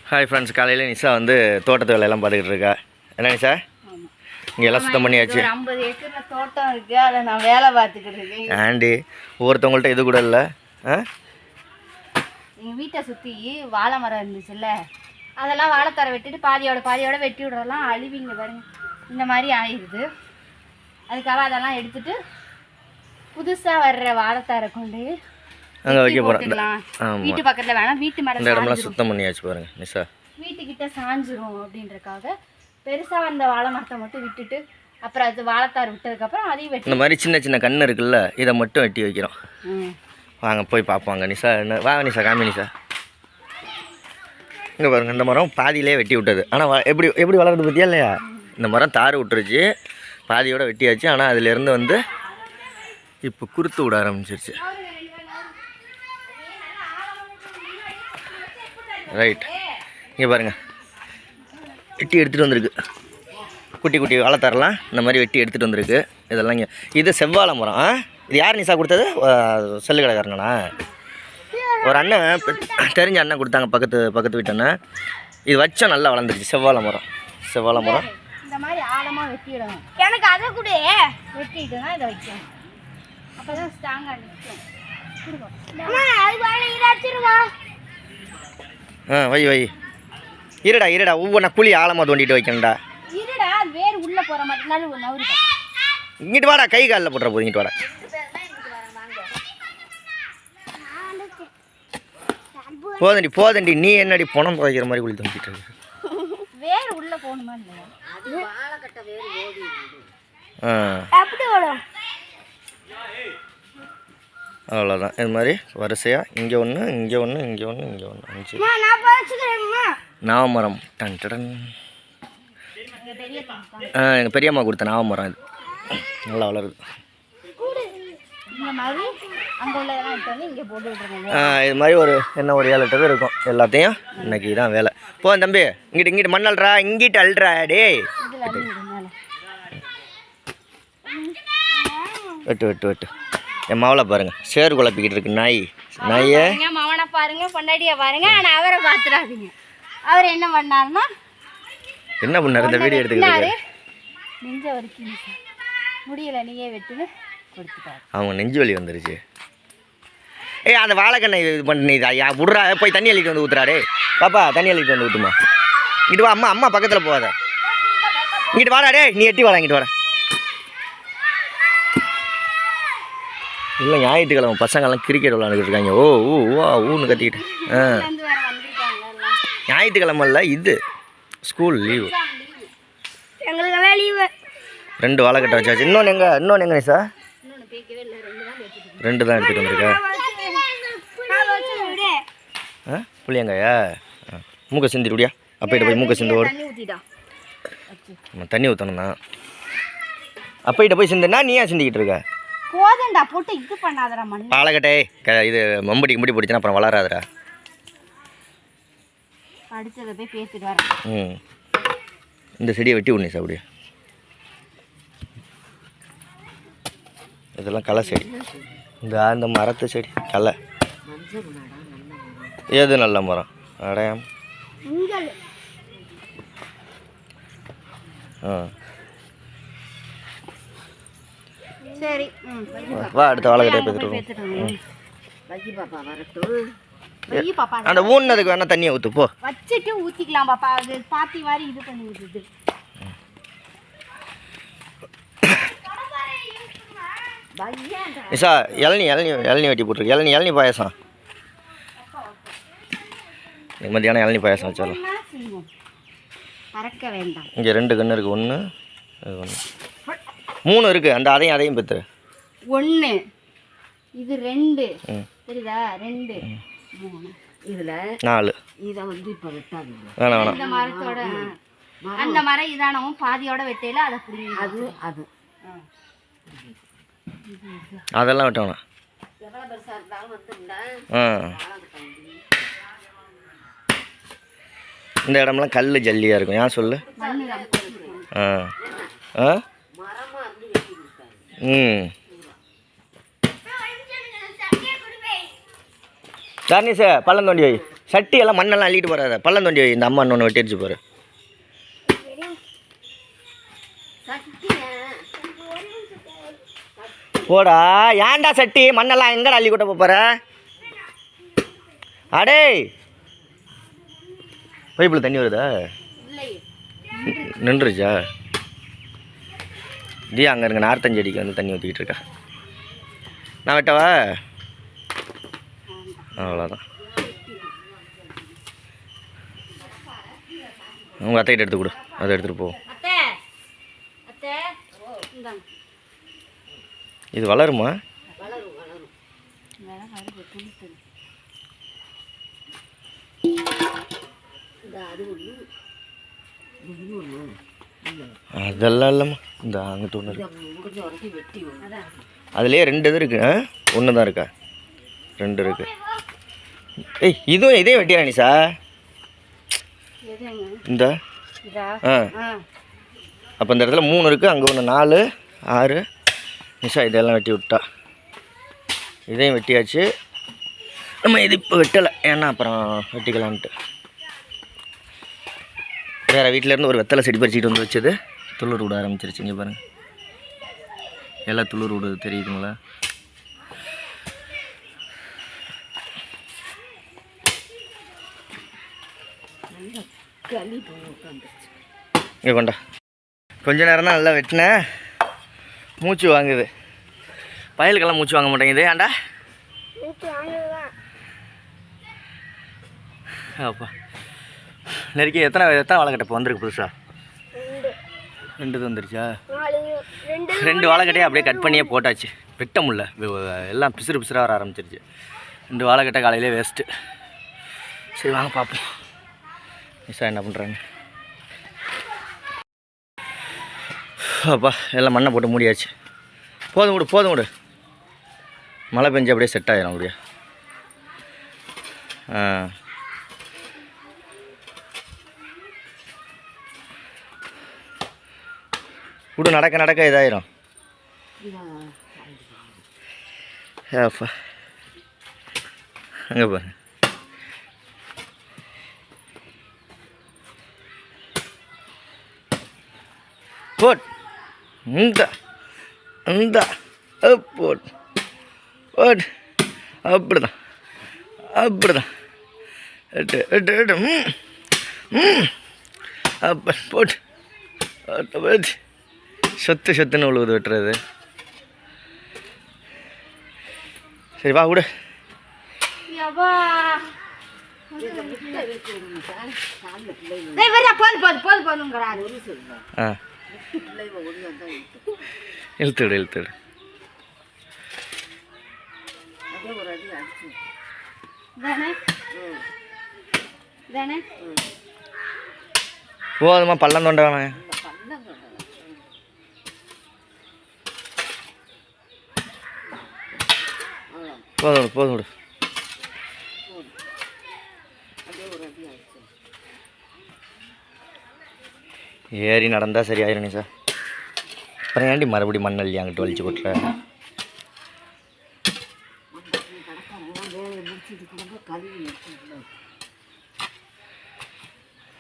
Hi friends, காலையில் நிஷா வந்து தோட்டத்து வேலையெல்லாம் பார்த்துக்கிட்டு இருக்கா. என்ன நிஷா, இங்கே எல்லாம் சுத்தம் பண்ணியாச்சு. 50 ஏக்கரில் தோட்டம் இருக்குது, அதை நான் வேலை பார்த்துக்கிட்டு இருக்கேன். ஆண்டி ஒவ்வொருத்தவங்கள்ட்ட இது கூட இல்லை. எங்கள் வீட்டை சுற்றி வாழை மரம் இருந்துச்சுல்ல, அதெல்லாம் வாழைத்தாரை வெட்டிட்டு பாதியோட வெட்டி விடுறதெல்லாம் அழிவிங்க பாருங்க, இந்த மாதிரி ஆயிடுது. அதுக்காக அதெல்லாம் எடுத்துட்டு புதுசாக வர்ற வாழைத்தாரை கொண்டு அங்கே வைக்க போகிறோம். வீட்டு பக்கத்தில் வேணாம், வீட்டு மேலே இந்த இடமெல்லாம் சுத்தம் பண்ணியாச்சு பாருங்க நிஷா. வீட்டுக்கிட்ட சாஞ்சிரும் அப்படின்றக்காக பெருசாக வந்த வாழை மரத்தை மட்டும் விட்டுட்டு அப்புறம் அது வாழைத்தார் விட்டதுக்கப்புறம் அதையும் வெட்டி இந்த மாதிரி சின்ன சின்ன கன்று இருக்குல்ல, இதை மட்டும் வெட்டி வைக்கிறோம். வாங்க போய் பார்ப்பாங்க நிஷா. என்ன வாங்க நிஷா, காமி நிஷா. இங்கே பாருங்க, இந்த மரம் பாதியிலே வெட்டி விட்டது. ஆனால் எப்படி வளருது பற்றியா இல்லையா? இந்த மரம் தார் விட்டுருச்சு, பாதியோடு வெட்டியாச்சு. ஆனால் அதிலேருந்து வந்து இப்போ குறுத்து விட ஆரம்பிச்சிருச்சு. ரைட், இங்கே பாருங்கள், வெட்டி எடுத்துகிட்டு வந்திருக்கு. குட்டி குட்டி வாழைத்தாரெல்லாம் இந்த மாதிரி வெட்டி எடுத்துகிட்டு வந்திருக்கு. இதெல்லாம் இங்கே இது செவ்வாழை மரம். இது யார் நிஷா கொடுத்தது? செல்லு கடைக்காரங்கண்ணா, ஒரு அண்ணன் தெரிஞ்ச அண்ணன் கொடுத்தாங்க, பக்கத்து வீட்டு அண்ணன். இது வச்சா நல்லா வளர்ந்துருச்சு. செவ்வாழை மரம் இந்த மாதிரி ஆழமாக வெட்டிடணும். எனக்கு அதை கூட வெட்டிட்டு தான் இதை வைக்கணும், அப்போ தான் ஸ்ட்ராங்காக நிற்கும். வை இருடா ஒவ்வொன்றா குழி ஆழமாக தோண்டிட்டு வைக்கணும்டா. இருடா, வேறு உள்ளே போகிற மாதிரி நவுரி. இங்கிட்டு வாடா, கை காலில் போட்டுற போது. இங்கிட்டு வாடா. போதண்டி நீ என்னடி பணம் துவைக்கிற மாதிரி குழி தோண்டிட்டு இருக்கு. வேறு உள்ளே போகணுமா இல்லையா? அவ்வளோதான். இது மாதிரி வரிசையாக இங்கே ஒன்று, இங்கே ஒன்று, இங்கே ஒன்று, இங்கே ஒன்று, 5 நாவமரம். டன் எங்கள் பெரியம்மா கொடுத்த நாவமரம். இது நல்லா வளருது. இது மாதிரி ஒரு 7 8 இருக்கும். எல்லாத்தையும் இன்னைக்கு தான் வேலை. போ தம்பி, இங்கிட்டு மண் அல்றா, இங்கிட்டு அல்றா. டே வெட்டு என் மாவளை பாருங்க, சேறு குழப்பிக்கிட்டு இருக்கு நாயை மவனை பாருங்க, பொண்டாட்டியை பாருங்க. ஆனால் அவரை பார்த்துடாதீங்க. அவர் என்ன பண்ணாருன்னா, என்ன பண்ணாரு இந்த வீடியோ எடுத்துக்கிட்டு? நெஞ்ச வரைக்கும் முடியல, நீயே வெட்டுன்னு கொடுத்துட்டாரு. அவங்க நெஞ்சு வலி வந்துருச்சு. அந்த வாழைக்கண்ணை இது பண்ணி ஐயா விட்றா, போய் தண்ணி அள்ளிட்டு வந்து ஊற்றுறாடே. பாப்பா தண்ணி அள்ளிட்டு வந்து ஊற்றுமா. இங்கிட்டு வா, அம்மா பக்கத்தில் போகாத. இங்கிட்டு வாடாடே, நீ எட்டி வாடா, இங்கிட்டு வாடா. இல்லை, ஞாயிற்றுக்கிழமை பசங்கள்லாம் கிரிக்கெட் விளாண்டுக்கிட்டு இருக்காங்க. ஊன்னு கத்திக்கிட்டு. ஞாயிற்றுக்கிழமை இல்லை, இது ஸ்கூல் லீவு. எங்களுக்கெல்லாம் லீவு. 2 வாழைக்கட்டை வச்சாச்சு. இன்னொன்று எங்கே நிஷா? 2 தான் எடுத்துகிட்டு வந்திருக்கா. புளியங்காயா? மூக்கை சிந்திடுடியா. அப்பையிட்ட போய் மூக்கை சிந்து ஓடு. தண்ணி ஊற்றணும் தான். அப்பையிட்ட போய் சிந்துனா நீ ஏன் சிந்திக்கிட்டு இருக்க? போதண்டா, போட்டு இது பண்ணாதடா மண்ணு. பாலக்கட்டே இது மம்படி பிடிச்சினா அப்புறம் வளராதடா. அடுத்ததை போய் பேசிட்டு வரேன். இந்த செடியை வெட்டி விடணும் சார். அப்படியே இதெல்லாம் களை செடி. இந்த மரத்து செடி களை. ஏது நல்ல மரம் அடையாம். சரி, வா அடுத்த வாழைக்கட்டையை பேசிட்டு. அந்த ஊன்னதுக்கு வேணா தண்ணியை ஊற்று போ. வச்சுட்டு ஊற்றிக்கலாம் பாப்பா, அது பாத்தி மாதிரி இது பண்ணி விட்டுது. நிஷா, இளநீ வெட்டி போட்டுருக்கு. இளநீ பாயசம். மத்தியானம் இளநீ பாயசம் வச்சிடலாம். பறக்க வேண்டாம். இங்கே 2 கன்று இருக்குது. 1 3 இருக்குது. அதையும் பெற்று 1 இது 2 தெரியுதா? 2 3 இதில் 4. இதை வந்து இப்போ வெட்டாது. வேணாம். இந்த மரத்தோட அந்த மரம் இதானவும் பாதியோட வெட்டையில அதை புரியுது. அது அதெல்லாம் வெட்டணும். எவ்வளோ பெருசாக இருந்தாலும் வந்துருந்தேன். இந்த இடம்லாம் கல் ஜல்லியாக இருக்கும். ஏன் சொல்லு? சரி சார், பள்ளம் தோண்டி வை. சட்டி எல்லாம் மண்ணெல்லாம் அள்ளிட்டு போறாத. பள்ளம் தோண்டி இந்த அம்மா ஒன்று வெட்டிடுச்சு பாரு. போடா, ஏன்டா சட்டி மண்ணெல்லாம் எங்கடா அள்ளி கொட்ட போற? அடே பைப்பில் தண்ணி வருதா? நின்றுச்சா? தியா அங்கே இருங்க, நார்த்தஞ்சு அடிக்கு வந்து தண்ணி ஊற்றிக்கிட்டு இருக்கா. நான் வெட்டவா? அவ்வளோதான். உங்கள் அத்தைக்கிட்ட எடுத்து கொடு, அதை எடுத்துகிட்டு போ. இது வளருமா? அதெல்லாம் இல்லைம்மா. இந்த அங்கிட்டு ஒன்று இருக்கு, அதுலேயே 2 இது இருக்கு. ஒன்று தான் இருக்கா? 2 இருக்கு. ஏய், இதுவும் இதே வெட்டியா நிஷா? இந்த அப்போ இந்த இடத்துல 3 இருக்குது, அங்கே ஒன்று 4 6. நிஷா இதெல்லாம் வெட்டி விட்டா. இதையும் வெட்டியாச்சு. நம்ம இது இப்போ வெட்டலை, ஏன்னா அப்புறம் வெட்டிக்கலான்ட்டு. வேறு வீட்டிலேருந்து ஒரு வெத்தலை செடி பறிச்சிட்டு வந்து வச்சது துளிர் விட ஆரம்பிச்சிருச்சு. இங்கே பாருங்கள், எல்லாம் துளிர் விடுது, தெரியுதுங்களா? இங்கே கொண்டா. கொஞ்ச நேரம் தான் நல்லா வெட்டினேன், மூச்சு வாங்குது. பயலுக்கெல்லாம் மூச்சு வாங்க மாட்டேங்குது. ஏன்டா? அப்பா நெருக்கி எத்தனை வாழைக்கட்டை இப்போ வந்திருக்கு புதுசா? 2 வந்துருச்சா? 2 வாழைக்கட்டையை அப்படியே கட் பண்ணியே போட்டாச்சு. வெட்ட முடியல, எல்லாம் பிசுறாக வர ஆரம்பிச்சிருச்சு. 2 வாழைக்கட்டை காலையிலே வேஸ்ட்டு. சரி வாங்க பார்ப்போம் நிஷா என்ன பண்ணுறாங்க. அப்பா எல்லாம் மண்ணை போட்டு மூடியாச்சு. போதும் விடு. மழை பெஞ்சு அப்படியே செட் ஆகிடும் அப்படியே. விடு, நடக்க இதாயிரும். அப்பா அங்கே பாரு. போட் இந்த போட் அப்படிதான் எட்டு அப்போ போட் சொத்துன்னு உழுவுது வெட்டுறது. சரி வா விடு. இழுத்து விடு. போதுமா, பள்ளம் தோண்ட வேணாம். போதும் விடு. ஏறி நடந்தால் சரி ஆயிரும் நிஷா. அப்புறம் ஏன்டி மறுபடியும் மண்ணள்ளி அங்கிட்டு வலிச்சு கொட்டுற?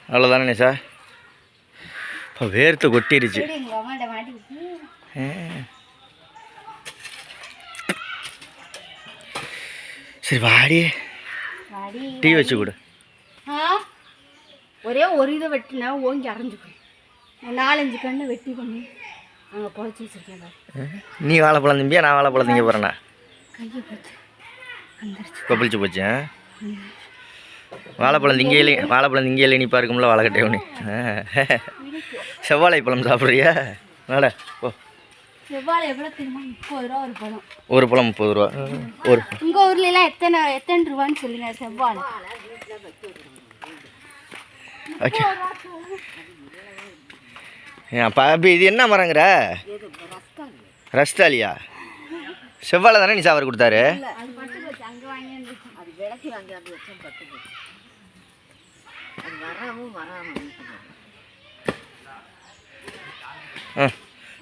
அவ்வளோதானே நிஷா? இப்போ வேர்த்து கொட்டிருச்சு. சரி வாடி, டீ வச்சு கொடு. ஒரே ஒரு இதை வெட்டினா ஓங்கி அரைஞ்சுக்கும். 4-5 கண்ணு வெட்டி பண்ணி அங்கே புழைச்சி வச்சுருக்கேன். நீ வாழைப்பழம் திம்பியா, நான் வாழைப்பழம் திங்க போகிறேண்ணா? கையை போச்சு வந்துருச்சு, கொப்பளிச்சு போச்சு. வாழைப்பழம் திங்கையில் இனிப்பா இருக்கும்ல வாழைக்கட்டை ஒன்று. செவ்வாழை பழம் சாப்பிட்றியா? நாட ஓ, செவ்வாழை எவ்வளோ தெரியுமா? 30 ரூபா ஒரு பழம். ஒரு பழம் 30 ரூபா. உங்கள் ஊர்லலாம் எத்தனை ரூபான்னு சொல்லுங்க செவ்வாழை? ஓகே. பாப்பி இது என்ன மரங்கிற? ரஸ்தாலியா? செவ்வாழை தானே நீ சாவர் கொடுத்தாரு?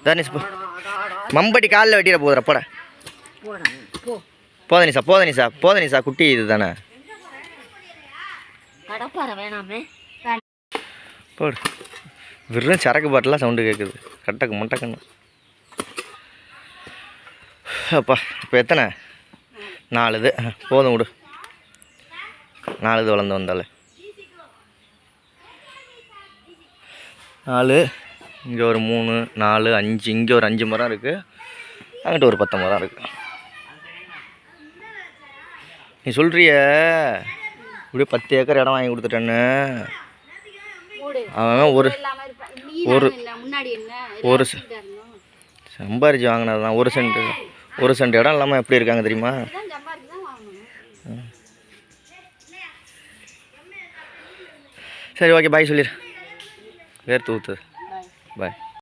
தனிஷ் மம்பட்டி காலில் வெட்டிட போதுற போட. போத நிஷா குட்டி இது தானே. கடப்பாறை வேணாமே. போடு. வெறும் சரக்கு பாட்டிலாம் சவுண்டு கேட்குது. கட்டக்கு முட்டக்கண்ணு. அப்பா இப்போ எத்தனை? 4 இது போதும் விடு. 4 இது வளர்ந்து வந்தாலே 4. இங்கே ஒரு 3 4 5. இங்கே ஒரு 5 மரம் இருக்குது. அங்கிட்ட ஒரு 10 மரம் இருக்குது. நீ சொல்கிறிய இப்படியே 10 ஏக்கர் இடம் வாங்கி கொடுத்துட்டேன்னு. அவன் ஒரு சம்பாரிச்சு வாங்கினது தான். 1 சென்ட் இடம் இல்லாமல் எப்படி இருக்காங்க தெரியுமா? சரி ஓகே பாய் சொல்லிடு. வேர்த்து ஊற்று. பாய்.